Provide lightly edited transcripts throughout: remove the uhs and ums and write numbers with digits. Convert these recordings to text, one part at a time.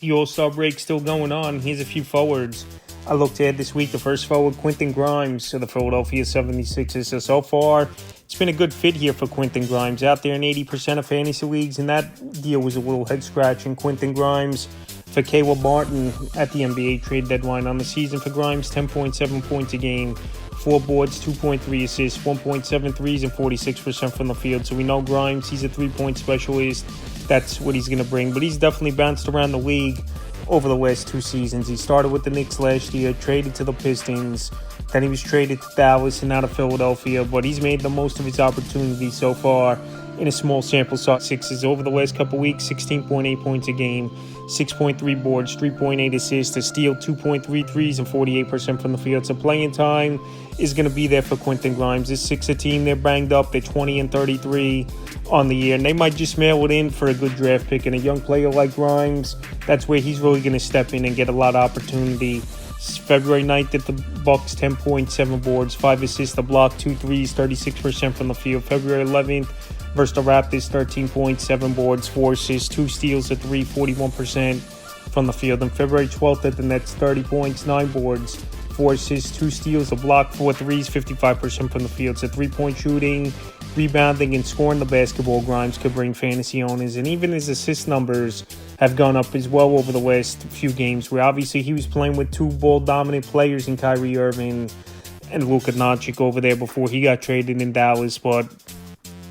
The All-Star break still going on. Here's a few forwards I looked at this week. The first forward, Quentin Grimes of the Philadelphia 76ers. So far, it's been a good fit here for Quentin Grimes. Out there in 80% of fantasy leagues, and that deal was a little head-scratching. Quentin Grimes for Caleb Martin at the NBA trade deadline. On the season for Grimes, 10.7 points a game, 4 boards, 2.3 assists, 1.7 threes, and 46% from the field. So we know Grimes, he's a three-point specialist. That's what he's going to bring. But he's definitely bounced around the league over the last 2 seasons. He started with the Knicks last year, traded to the Pistons. Then he was traded to Dallas and now to Philadelphia. But he's made the most of his opportunities so far in a small sample size. Sixes over the last couple weeks, 16.8 points a game, 6.3 boards, 3.8 assists, a steal, 2.3 threes, and 48% from the field. So playing time is going to be there for Quentin Grimes. This Sixer team, they're banged up. They're 20-33 on the year, and they might just mail it in for a good draft pick. And a young player like Grimes, that's where he's really going to step in and get a lot of opportunity. February 9th at the Bucks, 10 points, 7 boards, 5 assists, a block, 2 threes, 36% from the field. February 11th versus the Raptors, 13 points, 7 boards, 4 assists, 2 steals, a 3, 41% from the field. And February 12th at the Nets, 30 points, 9 boards, 4 assists, 2 steals, a block, 4 threes, 55% from the field. So 3-point shooting, rebounding, and scoring the basketball, Grimes could bring fantasy owners. And even his assist numbers have gone up as well over the last few games, where obviously he was playing with 2 ball-dominant players in Kyrie Irving and Luka Doncic over there before he got traded in Dallas. But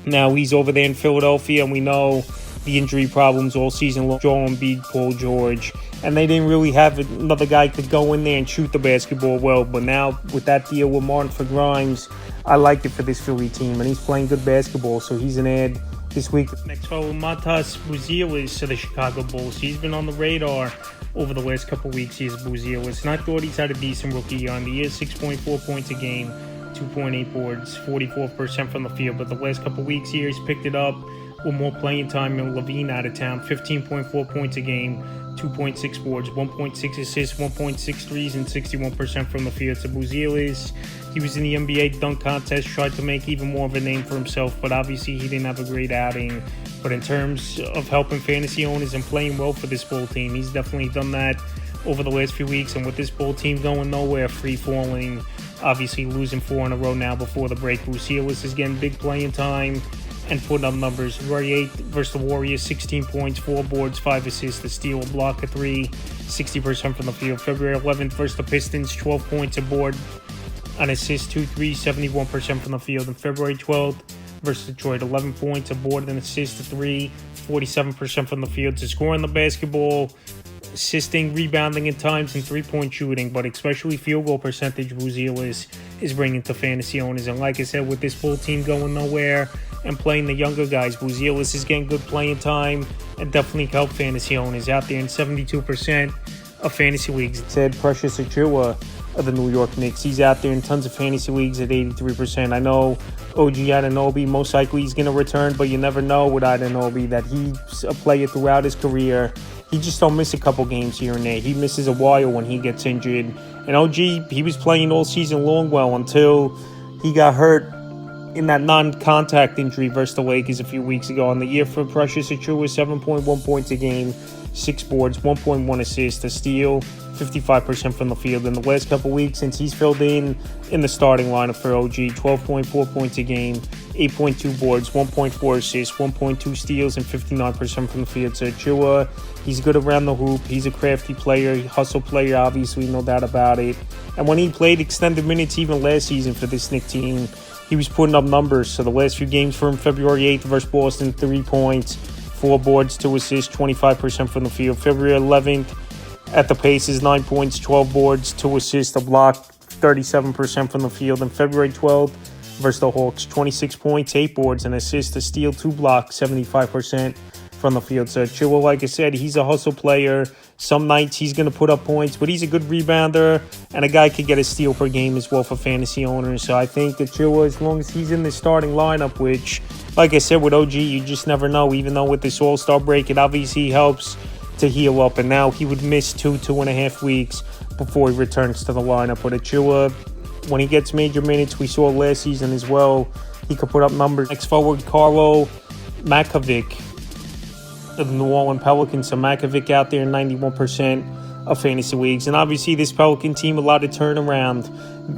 now he's over there in Philadelphia, and we know the injury problems all season long. Joel Embiid, Paul George, and they didn't really have another guy could go in there and shoot the basketball well. But now with that deal with Martin for Grimes, I like it for this Philly team, and he's playing good basketball, so he's an ad this week. Next forward, Matas Buzelis to the Chicago Bulls. He's been on the radar over the last couple weeks. He's Buzelis, and I thought he's had a decent rookie year. On the year, 6.4 points a game, 2.8 boards, 44% from the field. But the last couple weeks here, he's picked it up with more playing time and Levine out of town. 15.4 points a game, 2.6 boards, 1.6 assists, 1.6 threes, and 61% from the field. So Buzelis, he was in the NBA dunk contest, tried to make even more of a name for himself, but obviously he didn't have a great outing. But in terms of helping fantasy owners and playing well for this Bull team, he's definitely done that over the last few weeks. And with this Bull team going nowhere, free-falling, obviously losing 4 in a row now before the break, Buzelis is getting big playing time and putting up numbers. February 8th versus the Warriors, 16 points, 4 boards, 5 assists, a steal, a block, a 3, 60% from the field. February 11th versus the Pistons, 12 points, a board, an assist, 2 threes, 71% from the field. And February 12th versus Detroit, 11 points, a board, an assist, a 3, 47% from the field. To scoring the basketball, assisting, rebounding at times, and 3-point shooting, but especially field goal percentage, Buzelis is bringing to fantasy owners. And like I said, with this full team going nowhere and playing the younger guys, Buzelis is getting good playing time and definitely help fantasy owners out there in 72% of fantasy leagues. Said Precious Achiuwa of the New York Knicks. He's out there in tons of fantasy leagues at 83%. I know OG Anunoby, most likely he's going to return, but you never know with Anunoby that he's a player throughout his career. He just don't miss a couple games here and there. He misses a while when he gets injured. And OG, he was playing all season long well until he got hurt in that non-contact injury versus the Lakers a few weeks ago. On the year for Precious Achiuwa, 7.1 points a game, 6 boards, 1.1 assists, a steal, 55% from the field. In the last couple weeks since he's filled in the starting lineup for OG, 12.4 points a game, 8.2 boards, 1.4 assists, 1.2 steals, and 59% from the field. So Achiuwa, he's good around the hoop. He's a crafty player, hustle player, obviously, no doubt about it. And when he played extended minutes even last season for this Knicks team, he was putting up numbers. So the last few games for him, February 8th versus Boston, 3 points, 4 boards, 2 assists, 25% from the field. February 11th at the Pacers, 9 points, 12 boards, 2 assists, a block, 37% from the field. And February 12th versus the Hawks, 26 points, 8 boards, an assist, a steal, 2 blocks, 75% from the field. So Achiuwa, like I said, he's a hustle player. Some nights he's going to put up points, but he's a good rebounder, and a guy could get a steal per game as well for fantasy owners. So I think Achiuwa, as long as he's in the starting lineup, which, like I said, with OG, you just never know. Even though with this All-Star break, it obviously helps to heal up, and now he would miss 2.5 weeks before he returns to the lineup. But Achiuwa, when he gets major minutes, we saw last season as well, he could put up numbers. Next forward, Carlo Makovic of the New Orleans Pelicans. So Makovic out there in 91% of fantasy leagues. And obviously this Pelican team, a lot of turnaround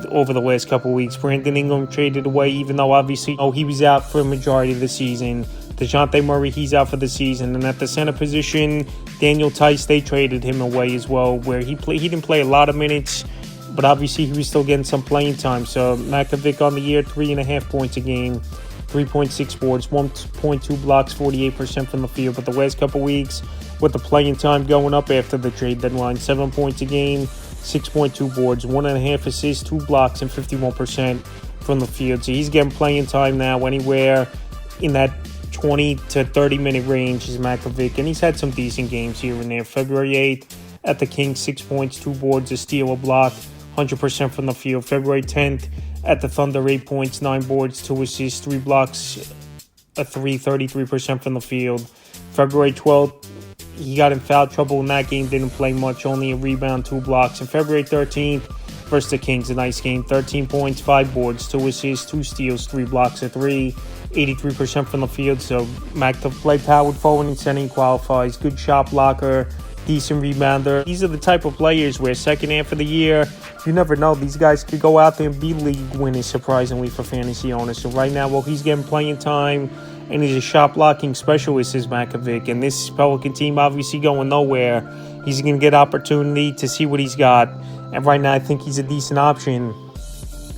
over the last couple of weeks. Brandon Ingram traded away, even though obviously he was out for a majority of the season. DeJounte Murray, he's out for the season. And at the center position, Daniel Tice, they traded him away as well, where he didn't play a lot of minutes, but obviously he was still getting some playing time. So Makovic on the year, 3.5 points a game, 3.6 boards, 1.2 blocks, 48% from the field. But the last couple weeks, with the playing time going up after the trade deadline, 7 points a game, 6.2 boards, 1.5 assists, 2 blocks, and 51% from the field. So he's getting playing time now anywhere in that 20 to 30 minute range is Makovic, and he's had some decent games here and there. February 8th at the Kings, 6 points, 2 boards, a steal, a block, 100% from the field. February 10th at the Thunder, 8 points, 9 boards, 2 assists, 3 blocks, a 33% from the field. February 12th, he got in foul trouble in that game, didn't play much, only a rebound, 2 blocks. And February 13th versus the Kings, a nice game, 13 points, 5 boards, 2 assists, 2 steals, 3 blocks, a 3, 83% from the field. So Mac to play powered forward and center qualifies, good shot blocker, decent rebounder. These are the type of players where second half of the year, you never know, these guys could go out there and be league winners, surprisingly, for fantasy owners. So right now, he's getting playing time, and he's a shot blocking specialist, is Makovic. And this Pelican team obviously going nowhere. He's going to get opportunity to see what he's got. And right now, I think he's a decent option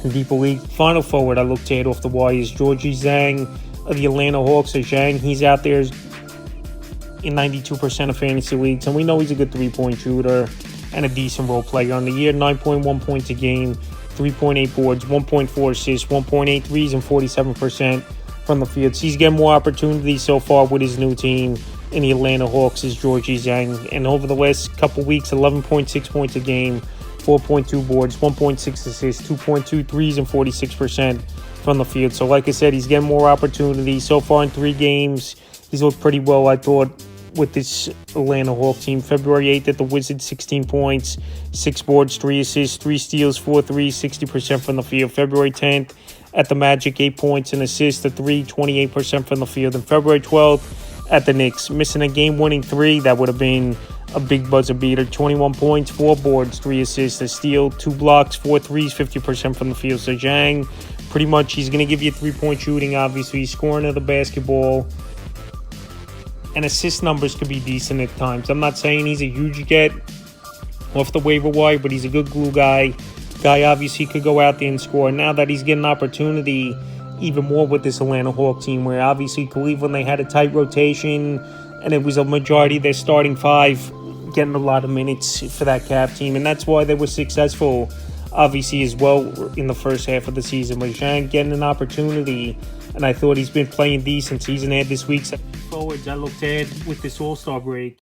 in deeper league. Final forward I looked at off the wire is Georgie Zhang of the Atlanta Hawks. So Zhang, he's out there in 92% of fantasy leagues, and we know he's a good three-point shooter and a decent role player. On the year, 9.1 points a game, 3.8 boards, 1.4 assists, 1.8 threes, and 47% from the field. So he's getting more opportunities so far with his new team in the Atlanta Hawks is Georgie Zhang. And over the last couple weeks, 11.6 points a game, 4.2 boards, 1.6 assists, 2.2 threes, and 46% from the field. So like I said, he's getting more opportunities. So far in 3 games, he's looked pretty well, I thought, with this Atlanta Hawk team. February 8th at the Wizards, 16 points, 6 boards, 3 assists, 3 steals, 4 threes, 60% from the field. February 10th at the Magic, 8 points, an assist, a 3, 28% from the field. And February 12th at the Knicks, missing a game-winning 3, that would have been a big buzzer beater. 21 points, 4 boards, 3 assists, a steal, 2 blocks, 4 threes, 50% from the field. So Zhang, pretty much, he's going to give you 3-point shooting, obviously. He's scoring of the basketball. And assist numbers could be decent at times. I'm not saying he's a huge get off the waiver wire, but he's a good glue guy. Guy obviously could go out there and score. Now that he's getting an opportunity even more with this Atlanta Hawk team, where obviously Cleveland, they had a tight rotation, and it was a majority of their starting 5 getting a lot of minutes for that Cavs team. And that's why they were successful, obviously, as well in the first half of the season. But Zhang getting an opportunity, and I thought he's been playing decent. He's had this week's forwards I looked at with this All-Star break.